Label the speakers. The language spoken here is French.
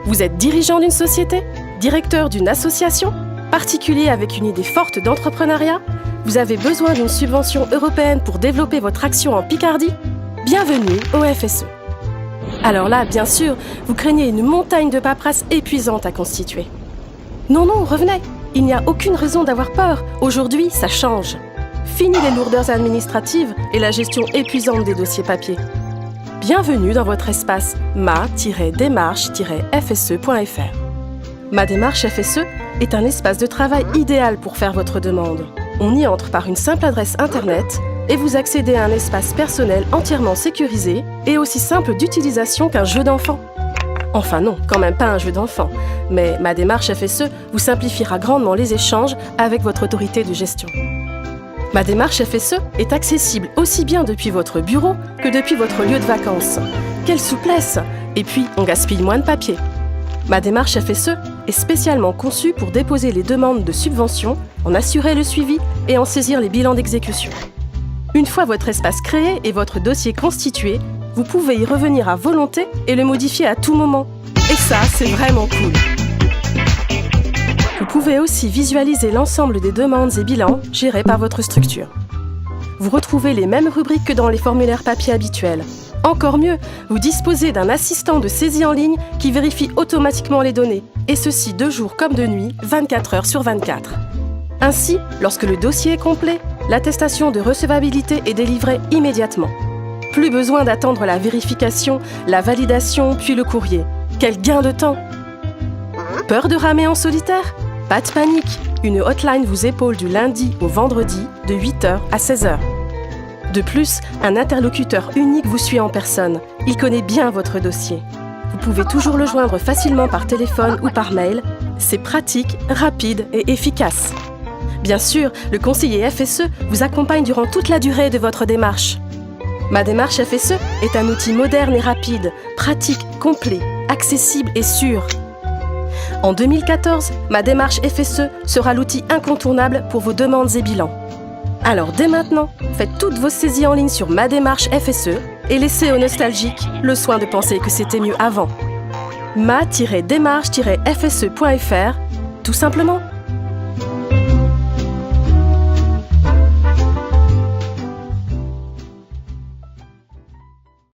Speaker 1: Vous êtes dirigeant d'une société, directeur d'une association, particulier avec une idée forte d'entrepreneuriat? Vous avez besoin d'une subvention européenne pour développer votre action en Picardie? Bienvenue au FSE. Alors là, bien sûr, vous craignez une montagne de paperasse épuisante à constituer. Non, revenez. Il n'y a aucune raison d'avoir peur. Aujourd'hui, ça change. Fini les lourdeurs administratives et la gestion épuisante des dossiers papier. Bienvenue dans votre espace ma-démarche-fse.fr. Ma démarche FSE est un espace de travail idéal pour faire votre demande. On y entre par une simple adresse internet et vous accédez à un espace personnel entièrement sécurisé et aussi simple d'utilisation qu'un jeu d'enfant. Enfin non, quand même pas un jeu d'enfant, mais Ma démarche FSE vous simplifiera grandement les échanges avec votre autorité de gestion. Ma démarche FSE est accessible aussi bien depuis votre bureau que depuis votre lieu de vacances. Quelle souplesse! Et puis, on gaspille moins de papier. Ma démarche FSE est spécialement conçue pour déposer les demandes de subventions, en assurer le suivi et en saisir les bilans d'exécution. Une fois votre espace créé et votre dossier constitué, vous pouvez y revenir à volonté et le modifier à tout moment. Et ça, c'est vraiment cool. Vous pouvez aussi visualiser l'ensemble des demandes et bilans gérés par votre structure. Vous retrouvez les mêmes rubriques que dans les formulaires papier habituels. Encore mieux, vous disposez d'un assistant de saisie en ligne qui vérifie automatiquement les données, et ceci de jour comme de nuit, 24 heures sur 24. Ainsi, lorsque le dossier est complet, l'attestation de recevabilité est délivrée immédiatement. Plus besoin d'attendre la vérification, la validation, puis le courrier. Quel gain de temps! Peur de ramer en solitaire? Pas de panique, une hotline vous épaule du lundi au vendredi de 8h à 16h. De plus, un interlocuteur unique vous suit en personne. Il connaît bien votre dossier. Vous pouvez toujours le joindre facilement par téléphone ou par mail. C'est pratique, rapide et efficace. Bien sûr, le conseiller FSE vous accompagne durant toute la durée de votre démarche. Ma démarche FSE est un outil moderne et rapide, pratique, complet, accessible et sûr. En 2014, Ma démarche FSE sera l'outil incontournable pour vos demandes et bilans. Alors dès maintenant, faites toutes vos saisies en ligne sur Ma démarche FSE et laissez aux nostalgiques le soin de penser que c'était mieux avant. ma-démarche-fse.fr, tout simplement.